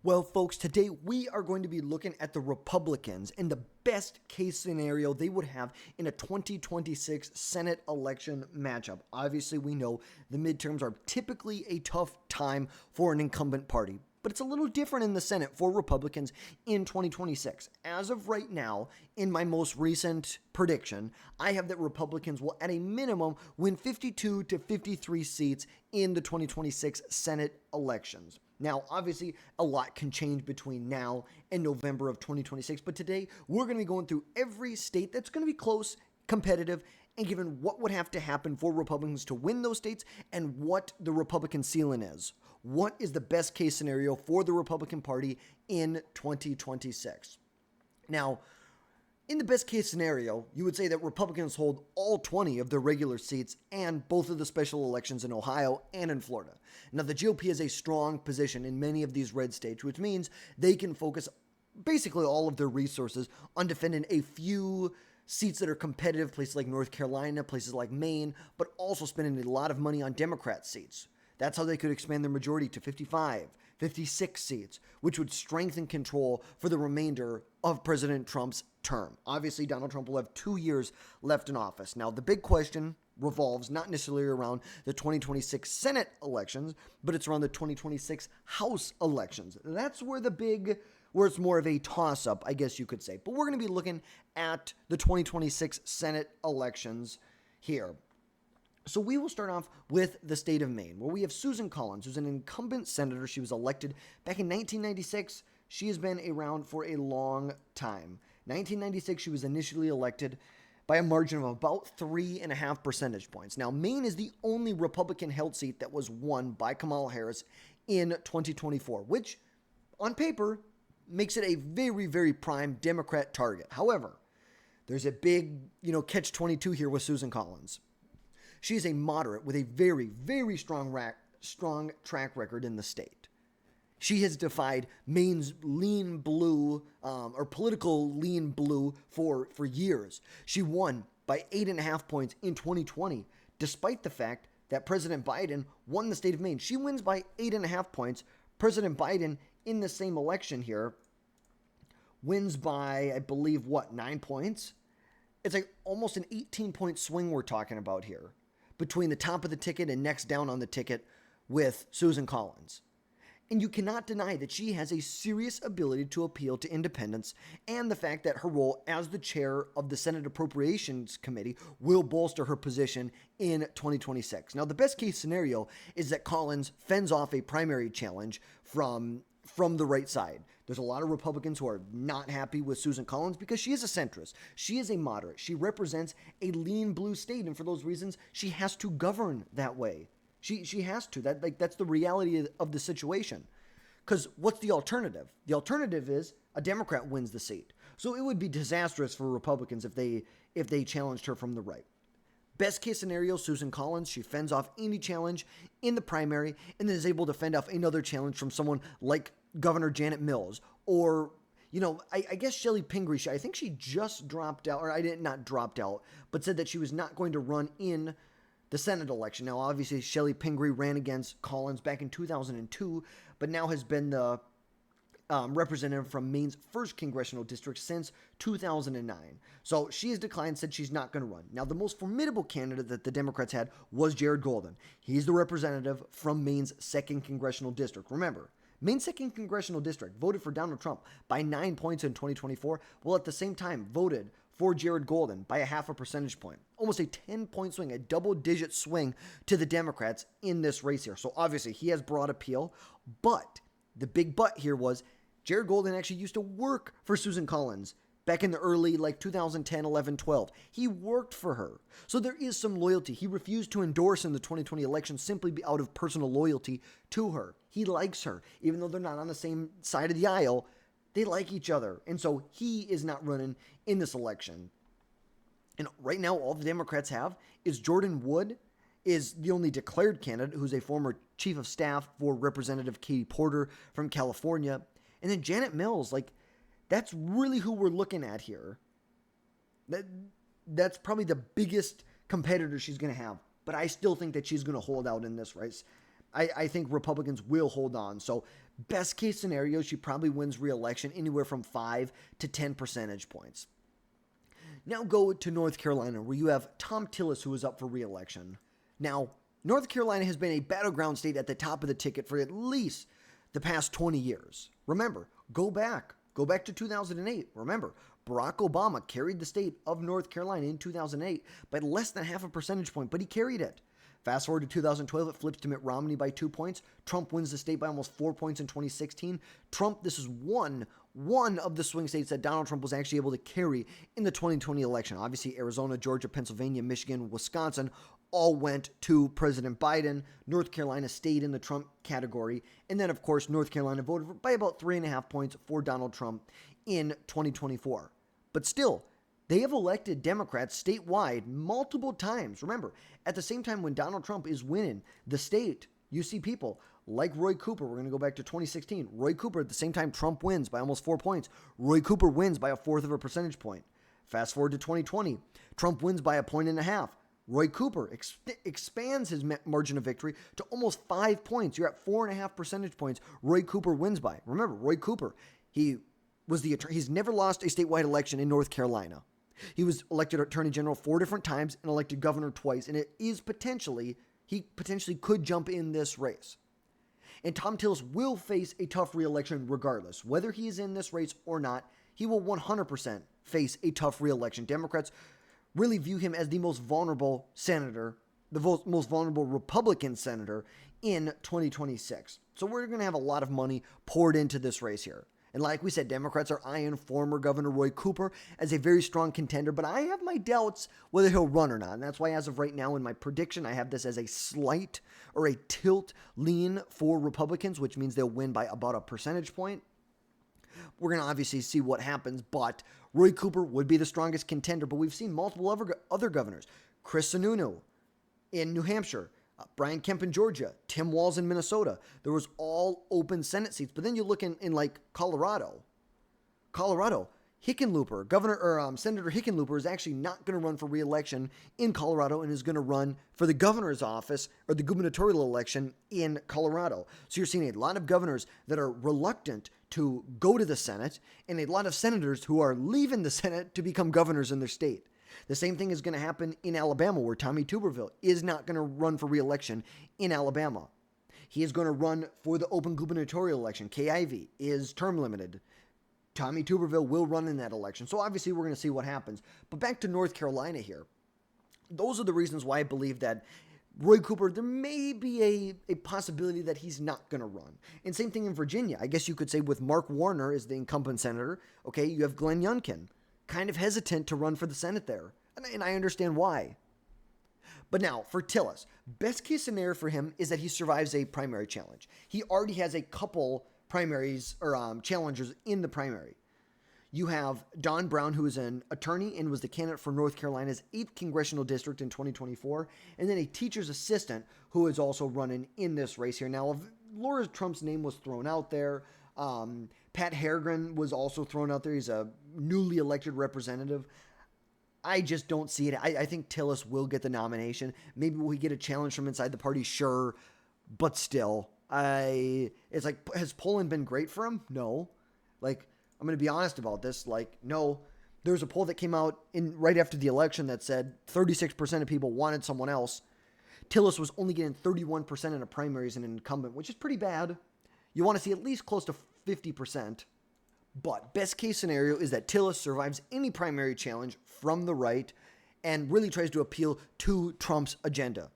Well, folks, today we are going to be looking at the Republicans and the best case scenario they would have in a 2026 Senate election matchup. Obviously, we know the midterms are typically a tough time for an incumbent party, but it's a little different in the Senate for Republicans in 2026. As of right now, in my most recent prediction, I have that Republicans will, at a minimum, win 52 to 53 seats in the 2026 Senate elections. Now, obviously, a lot can change between now and November of 2026, but today we're going to be going through every state that's going to be close, competitive, and given what would have to happen for Republicans to win those states and what the Republican ceiling is. What is the best case scenario for the Republican Party in 2026? Now, in the best case scenario, you would say that Republicans hold all 20 of their regular seats and both of the special elections in Ohio and in Florida. Now, the GOP has a strong position in many of these red states, which means they can focus basically all of their resources on defending a few seats that are competitive, places like North Carolina, places like Maine, but also spending a lot of money on Democrat seats. That's how they could expand their majority to 55, 56 seats, which would strengthen control for the remainder of President Trump's term. Obviously, Donald Trump will have 2 years left in office. Now, the big question revolves not necessarily around the 2026 Senate elections, but it's around the 2026 House elections. That's where it's more of a toss-up, I guess you could say. But we're going to be looking at the 2026 Senate elections here. So we will start off with the state of Maine, where we have Susan Collins, who's an incumbent senator. She was elected back in 1996. She has been around for a long time. 1996, she was initially elected by a margin of about 3.5 percentage points. Now, Maine is the only Republican-held seat that was won by Kamala Harris in 2024, which, on paper, makes it a very, very prime Democrat target. However, there's a big, catch-22 here with Susan Collins. She is a moderate with a very, very strong track record in the state. She has defied Maine's lean blue, or political lean blue for years. She won by 8.5 points in 2020, despite the fact that President Biden won the state of Maine. She wins by 8.5 points. President Biden, in the same election here, wins by, I believe, 9 points? It's like almost an 18-point swing we're talking about here between the top of the ticket and next down on the ticket with Susan Collins. And you cannot deny that she has a serious ability to appeal to independents, and the fact that her role as the chair of the Senate Appropriations Committee will bolster her position in 2026. Now, the best case scenario is that Collins fends off a primary challenge from the right side. There's a lot of Republicans who are not happy with Susan Collins because she is a centrist. She is a moderate. She represents a lean blue state, and for those reasons, she has to govern that way. She has to. That's the reality of the situation. Because what's the alternative? The alternative is a Democrat wins the seat. So it would be disastrous for Republicans if they challenged her from the right. Best case scenario, Susan Collins, she fends off any challenge in the primary and then is able to fend off another challenge from someone like Governor Janet Mills or, I guess Shelley Pingree. I think she just dropped out, or not dropped out, but said that she was not going to run in the Senate election. Now, obviously, Shelley Pingree ran against Collins back in 2002, but now has been the representative from Maine's 1st congressional district since 2009. So she has declined, said she's not going to run. Now, the most formidable candidate that the Democrats had was Jared Golden. He's the representative from Maine's 2nd congressional district. Remember, Maine's 2nd congressional district voted for Donald Trump by 9 points in 2024, while at the same time voted for Jared Golden by 0.5 percentage point. Almost a 10-point swing, a double-digit swing to the Democrats in this race here. So obviously, he has broad appeal, but the big but here was Jared Golden actually used to work for Susan Collins back in the early 2010, 11, 12. He worked for her. So there is some loyalty. He refused to endorse in the 2020 election simply out of personal loyalty to her. He likes her. Even though they're not on the same side of the aisle, they like each other. And so he is not running in this election. And right now, all the Democrats have is Jordan Wood is the only declared candidate who's a former chief of staff for Representative Katie Porter from California. And then Janet Mills, that's really who we're looking at here. That's probably the biggest competitor she's going to have. But I still think that she's going to hold out in this race. I think Republicans will hold on. So best case scenario, she probably wins re-election anywhere from 5 to 10 percentage points. Now go to North Carolina, where you have Tom Tillis, who is up for re-election. Now, North Carolina has been a battleground state at the top of the ticket for at least the past 20 years. Remember, go back to 2008. Remember, Barack Obama carried the state of North Carolina in 2008 by less than half a percentage point, but he carried it. Fast forward to 2012, it flips to Mitt Romney by 2 points. Trump wins the state by almost 4 points in 2016. This is one of the swing states that Donald Trump was actually able to carry in the 2020 election. Obviously, Arizona, Georgia, Pennsylvania, Michigan, Wisconsin all went to President Biden. North Carolina stayed in the Trump category. And then, of course, North Carolina voted by about 3.5 points for Donald Trump in 2024. But still, they have elected Democrats statewide multiple times. Remember, at the same time when Donald Trump is winning the state, you see people like Roy Cooper. We're going to go back to 2016. Roy Cooper, at the same time Trump wins by almost 4 points, Roy Cooper wins by 1/4 of a percentage point. Fast forward to 2020. Trump wins by 1.5 points. Roy Cooper expands his margin of victory to almost 5 points. You're at 4.5 percentage points Roy Cooper wins by. Remember, Roy Cooper, he's never lost a statewide election in North Carolina. He was elected Attorney General 4 different times and elected governor twice, and he potentially could jump in this race. And Tom Tillis will face a tough re-election regardless. Whether he is in this race or not, he will 100% face a tough re-election. Democrats really view him as the most vulnerable senator, the most vulnerable Republican senator in 2026. So we're going to have a lot of money poured into this race here. And like we said, Democrats are eyeing former Governor Roy Cooper as a very strong contender, but I have my doubts whether he'll run or not. And that's why as of right now in my prediction, I have this as a slight or a tilt lean for Republicans, which means they'll win by about a percentage point. We're going to obviously see what happens, but Roy Cooper would be the strongest contender. But we've seen multiple other governors. Chris Sununu in New Hampshire, Brian Kemp in Georgia, Tim Walz in Minnesota. There was all open Senate seats. But then you look in like Colorado, Hickenlooper, Senator Hickenlooper is actually not going to run for re-election in Colorado and is going to run for the governor's office or the gubernatorial election in Colorado. So you're seeing a lot of governors that are reluctant to go to the Senate and a lot of senators who are leaving the Senate to become governors in their state. The same thing is going to happen in Alabama, where Tommy Tuberville is not going to run for re-election in Alabama. He is going to run for the open gubernatorial election. Kay Ivey is term limited. Tommy Tuberville will run in that election. So obviously we're going to see what happens. But back to North Carolina here. Those are the reasons why I believe that Roy Cooper, there may be a possibility that he's not going to run. And same thing in Virginia. I guess you could say with Mark Warner as the incumbent senator, okay, you have Glenn Youngkin, kind of hesitant to run for the Senate there. And I understand why. But now, for Tillis, best case scenario for him is that he survives a primary challenge. He already has a couple primaries or challengers in the primary. You have Don Brown, who is an attorney and was the candidate for North Carolina's 8th congressional district in 2024, and then a teacher's assistant who is also running in this race here. Now, Laura Trump's name was thrown out there. Pat Harrigan was also thrown out there. He's a newly elected representative. I just don't see it. I think Tillis will get the nomination. Maybe will he get a challenge from inside the party? Sure. But still, it's like, has polling been great for him? No. Like, I'm going to be honest about this. Like, no. There was a poll that came out right after the election that said 36% of people wanted someone else. Tillis was only getting 31% in a primary as an incumbent, which is pretty bad. You want to see at least close to 50%. But best case scenario is that Tillis survives any primary challenge from the right and really tries to appeal to Trump's agenda.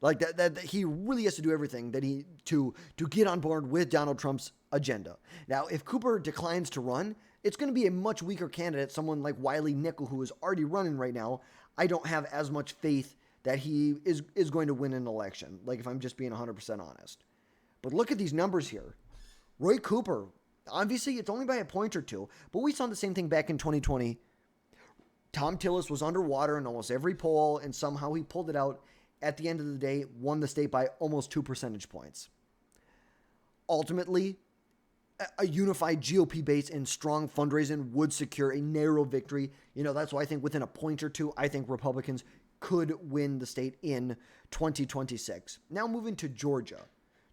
Like that he really has to do everything that to get on board with Donald Trump's agenda. Now, if Cooper declines to run, it's going to be a much weaker candidate, someone like Wiley Nickel, who is already running right now. I don't have as much faith that he is going to win an election, like if I'm just being 100% honest. But look at these numbers here. Roy Cooper, obviously it's only by a point or two, but we saw the same thing back in 2020. Tom Tillis was underwater in almost every poll, and somehow he pulled it out. At the end of the day, won the state by almost 2 percentage points. Ultimately, a unified GOP base and strong fundraising would secure a narrow victory. You know, that's why I think within a point or two, I think Republicans could win the state in 2026. Now moving to Georgia.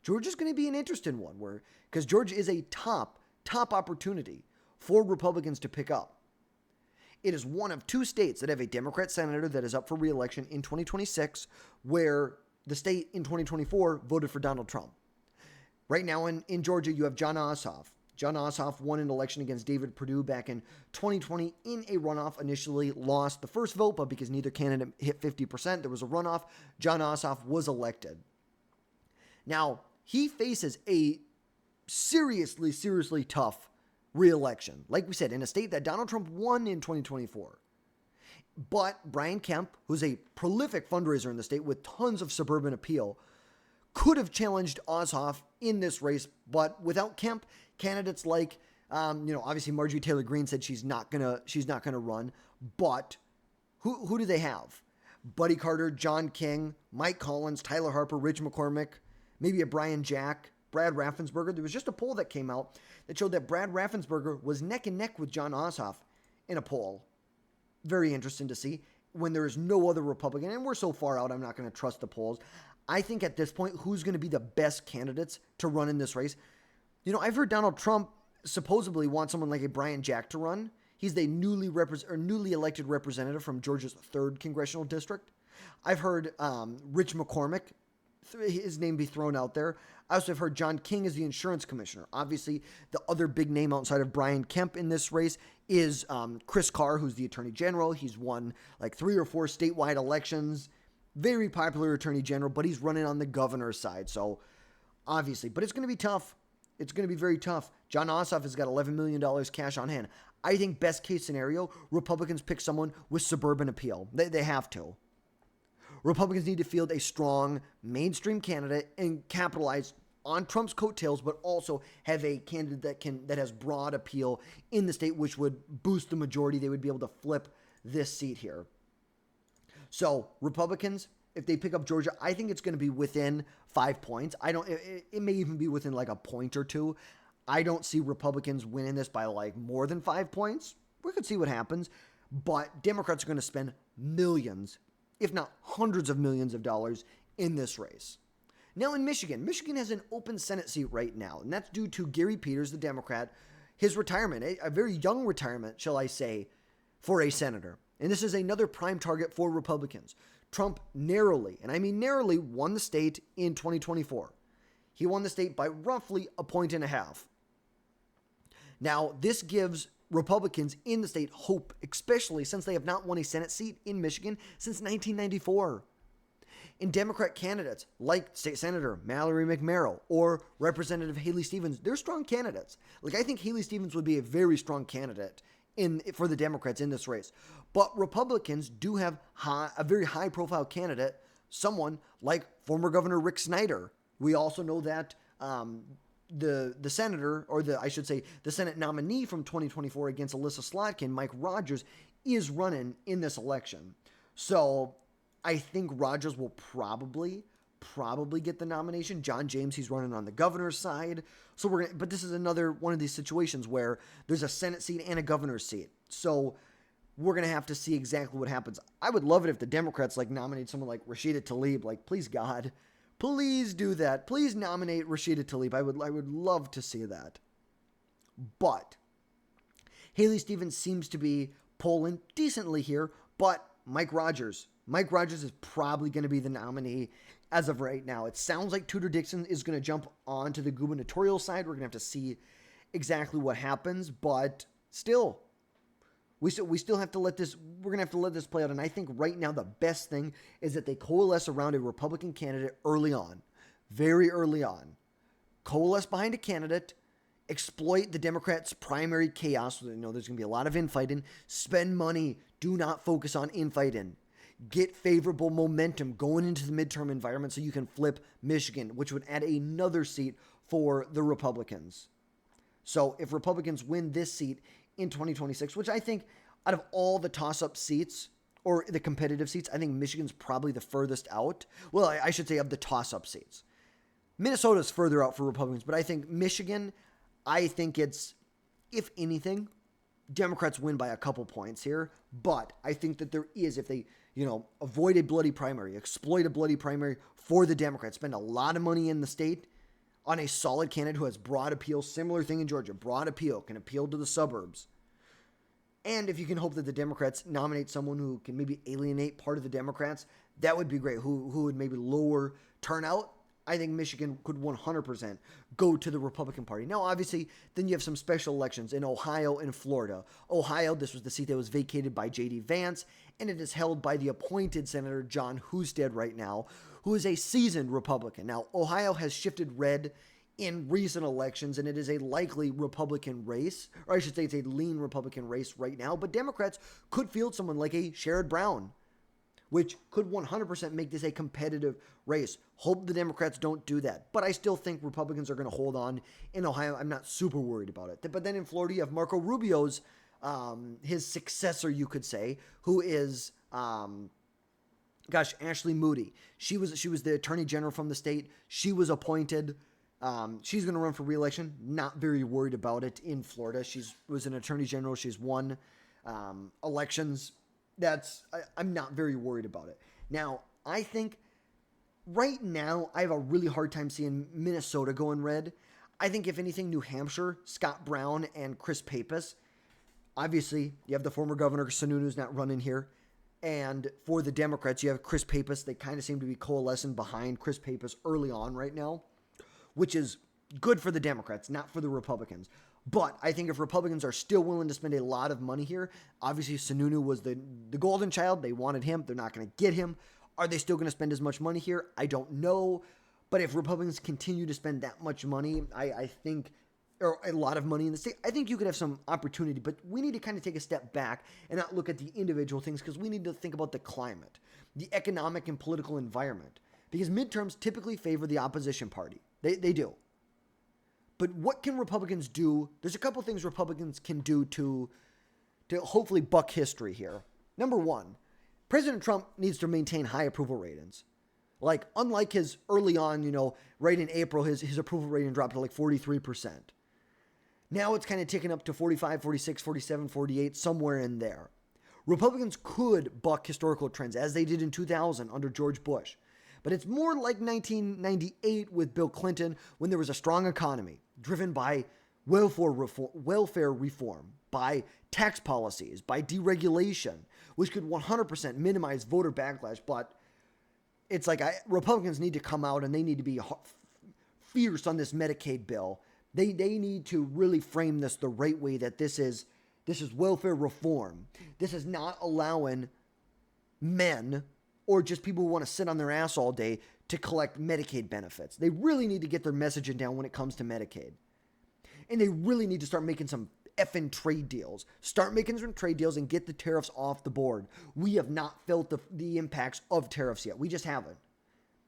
Georgia's going to be an interesting one because Georgia is a top opportunity for Republicans to pick up. It is one of 2 states that have a Democrat senator that is up for re-election in 2026, where the state in 2024 voted for Donald Trump. Right now in Georgia, you have John Ossoff. John Ossoff won an election against David Perdue back in 2020 in a runoff. Initially lost the first vote, but because neither candidate hit 50%, there was a runoff. John Ossoff was elected. Now, he faces a seriously tough re-election. Like we said, in a state that Donald Trump won in 2024. But Brian Kemp, who's a prolific fundraiser in the state with tons of suburban appeal, could have challenged Ossoff in this race. But without Kemp, candidates like, obviously Marjorie Taylor Greene said she's not gonna run. But who do they have? Buddy Carter, John King, Mike Collins, Tyler Harper, Rich McCormick, maybe a Brian Jack, Brad Raffensperger. There was just a poll that came out that showed that Brad Raffensperger was neck and neck with John Ossoff in a poll. Very interesting to see when there is no other Republican, and we're so far out, I'm not going to trust the polls. I think at this point, who's going to be the best candidates to run in this race? I've heard Donald Trump supposedly want someone like a Brian Jack to run. He's the newly elected representative from Georgia's 3rd congressional district. I've heard Rich McCormick, his name be thrown out there. I also have heard John King is the insurance commissioner. Obviously, the other big name outside of Brian Kemp in this race is Chris Carr, who's the attorney general. He's won like 3 or 4 statewide elections. Very popular attorney general, but he's running on the governor's side. So obviously, but it's going to be tough. It's going to be very tough. John Ossoff has got $11 million cash on hand. I think best case scenario, Republicans pick someone with suburban appeal. They have to. Republicans need to field a strong mainstream candidate and capitalize on Trump's coattails, but also have a candidate that has broad appeal in the state, which would boost the majority. They would be able to flip this seat here. So Republicans, if they pick up Georgia, I think it's going to be within 5 points. It may even be within like a point or two. I don't see Republicans winning this by like more than 5 points. We could see what happens, but Democrats are going to spend millions, if not hundreds of millions of dollars in this race. Now in Michigan has an open Senate seat right now, and that's due to Gary Peters, the Democrat, his retirement, a very young retirement, shall I say, for a senator. And this is another prime target for Republicans. Trump narrowly, and I mean narrowly, won the state in 2024. He won the state by roughly a point and a half. Now, this gives Republicans in the state hope, especially since they have not won a Senate seat in Michigan since 1994. And Democrat candidates like State Senator Mallory McMerrill or Representative Haley Stevens, they're strong candidates. Like, I think Haley Stevens would be a very strong candidate for the Democrats in this race. But Republicans do have a very high-profile candidate, someone like former Governor Rick Snyder. We also know that the senator, or the Senate nominee from 2024 against Alyssa Slotkin, Mike Rogers, is running in this election. So I think Rogers will probably get the nomination. John James, he's running on the governor's side. So but this is another one of these situations where there's a Senate seat and a governor's seat. So we're going to have to see exactly what happens. I would love it if the Democrats nominate someone like Rashida Tlaib. Please God, please do that. Please nominate Rashida Tlaib. I would love to see that. But Haley Stevens seems to be polling decently here, but Mike Rogers is probably going to be the nominee as of right now. It sounds like Tudor Dixon is going to jump onto the gubernatorial side. We're going to have to see exactly what happens, but still, we still have to we're going to have to let this play out. And I think right now the best thing is that they coalesce around a Republican candidate early on, very early on. Coalesce behind a candidate, exploit the Democrats' primary chaos. There's going to be a lot of infighting. Spend money. Do not focus on infighting. Get favorable momentum going into the midterm environment so you can flip Michigan, which would add another seat for the Republicans. So if Republicans win this seat in 2026, which I think out of all the toss-up seats or the competitive seats, I think Michigan's probably the furthest out. Well, I should say of the toss-up seats. Minnesota's further out for Republicans, but I think Michigan, it's, if anything, Democrats win by a couple points here, but I think that there is, if they, avoid a bloody primary, exploit a bloody primary for the Democrats, spend a lot of money in the state, on a solid candidate who has broad appeal, similar thing in Georgia, broad appeal, can appeal to the suburbs. And if you can hope that the Democrats nominate someone who can maybe alienate part of the Democrats, that would be great, who would maybe lower turnout. I think Michigan could 100% go to the Republican Party. Now, obviously, then you have some special elections in Ohio and Florida. Ohio, this was the seat that was vacated by J.D. Vance, and it is held by the appointed Senator John Husted right now, who is a seasoned Republican. Now, Ohio has shifted red in recent elections, and it is a likely Republican race, or I should say it's a lean Republican race right now, but Democrats could field someone like a Sherrod Brown, which could 100% make this a competitive race. Hope the Democrats don't do that. But I still think Republicans are going to hold on in Ohio. I'm not super worried about it. But then in Florida, you have Marco Rubio's, his successor, you could say, who is, Ashley Moody. She was the attorney general from the state. She was appointed. She's going to run for re-election. Not very worried about it in Florida. She was an attorney general. She's won elections. I'm not very worried about it. Now, I think right now I have a really hard time seeing Minnesota going red. I think if anything, New Hampshire, Scott Brown and Chris Pappas. Obviously, you have the former governor Sununu's not running here. And for the Democrats, you have Chris Pappas. They kind of seem to be coalescing behind Chris Pappas early on right now, which is good for the Democrats, not for the Republicans. But I think if Republicans are still willing to spend a lot of money here, obviously Sununu was the golden child. They wanted him. They're not going to get him. Are they still going to spend as much money here? I don't know. But if Republicans continue to spend that much money, I think, or a lot of money in the state, I think you could have some opportunity. But we need to kind of take a step back and not look at the individual things, because we need to think about the climate, the economic and political environment. Because midterms typically favor the opposition party. They do. But what can Republicans do? There's a couple things Republicans can do to hopefully buck history here. Number one, President Trump needs to maintain high approval ratings. Like, unlike his early on, right in April, his approval rating dropped to like 43%. Now it's kind of ticking up to 45, 46, 47, 48, somewhere in there. Republicans could buck historical trends, as they did in 2000 under George Bush. But it's more like 1998 with Bill Clinton, when there was a strong economy driven by welfare reform, by tax policies, by deregulation, which could 100% minimize voter backlash. But it's like Republicans need to come out and they need to be fierce on this Medicaid bill. They need to really frame this the right way, that this is welfare reform. This is not allowing men or just people who want to sit on their ass all day to collect Medicaid benefits. They really need to get their messaging down when it comes to Medicaid. And they really need to start making some effing trade deals. Start making some trade deals and get the tariffs off the board. We have not felt the impacts of tariffs yet. We just haven't.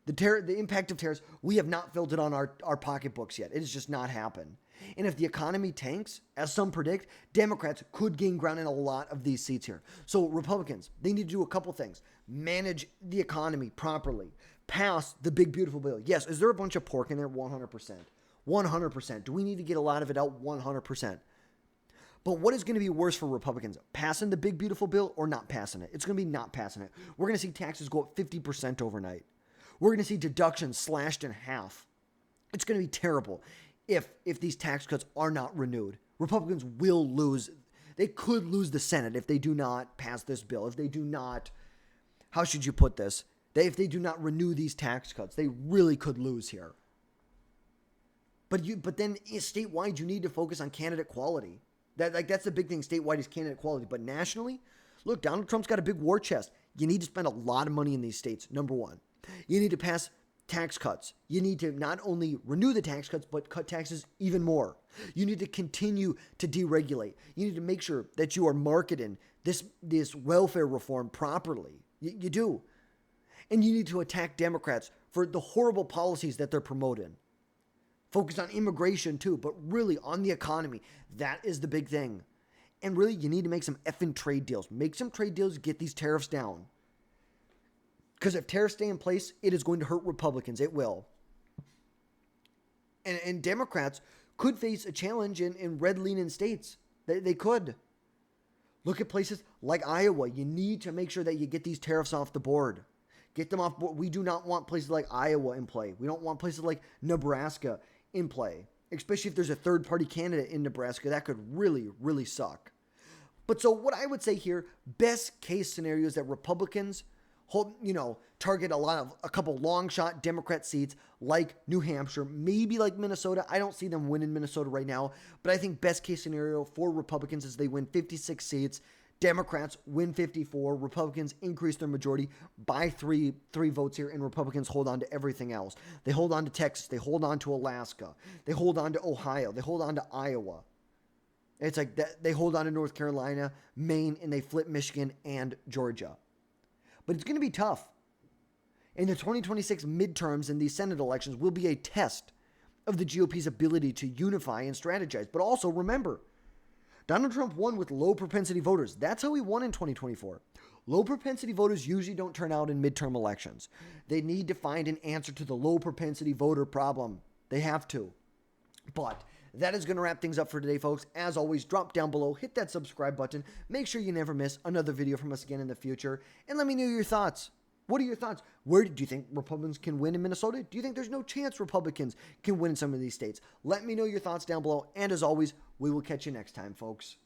The impact of tariffs, we have not felt it on our pocketbooks yet. It has just not happened. And if the economy tanks, as some predict, Democrats could gain ground in a lot of these seats here. So Republicans, they need to do a couple things. Manage the economy properly. Pass the big, beautiful bill. Yes, is there a bunch of pork in there? 100%. 100%. Do we need to get a lot of it out? 100%. But what is going to be worse for Republicans? Passing the big, beautiful bill or not passing it? It's going to be not passing it. We're going to see taxes go up 50% overnight. We're going to see deductions slashed in half. It's going to be terrible if these tax cuts are not renewed. Republicans will lose. They could lose the Senate if they do not pass this bill. If they do not, how should you put this? If they do not renew these tax cuts, they really could lose here. But then statewide, you need to focus on candidate quality. That's the big thing. Statewide is candidate quality. But nationally, look, Donald Trump's got a big war chest. You need to spend a lot of money in these states, number one. You need to pass tax cuts. You need to not only renew the tax cuts, but cut taxes even more. You need to continue to deregulate. You need to make sure that you are marketing this welfare reform properly. You do. And you need to attack Democrats for the horrible policies that they're promoting. Focus on immigration too, but really on the economy. That is the big thing. And really, you need to make some effing trade deals. Make some trade deals, get these tariffs down. Because if tariffs stay in place, it is going to hurt Republicans. It will. And Democrats could face a challenge in red-leaning states. They could. Look at places like Iowa. You need to make sure that you get these tariffs off the board. Get them off board. We do not want places like Iowa in play. We don't want places like Nebraska in play, especially if there's a third-party candidate in Nebraska. That could really, really suck. But so what I would say here, best case scenario is that Republicans target a couple long shot Democrat seats like New Hampshire, maybe like Minnesota. I don't see them winning Minnesota right now, but I think best case scenario for Republicans is they win 56 seats. Democrats win 54. Republicans increase their majority by three votes here, and Republicans hold on to everything else. They hold on to Texas. They hold on to Alaska. They hold on to Ohio. They hold on to Iowa. It's like that. They hold on to North Carolina, Maine, and they flip Michigan and Georgia. But it's going to be tough. And the 2026 midterms and these Senate elections will be a test of the GOP's ability to unify and strategize. But also remember, Donald Trump won with low propensity voters. That's how he won in 2024. Low propensity voters usually don't turn out in midterm elections. They need to find an answer to the low propensity voter problem. They have to. But that is going to wrap things up for today, folks. As always, drop down below, hit that subscribe button. Make sure you never miss another video from us again in the future. And let me know your thoughts. What are your thoughts? Where do you think Republicans can win in Minnesota? Do you think there's no chance Republicans can win in some of these states? Let me know your thoughts down below. And as always, we will catch you next time, folks.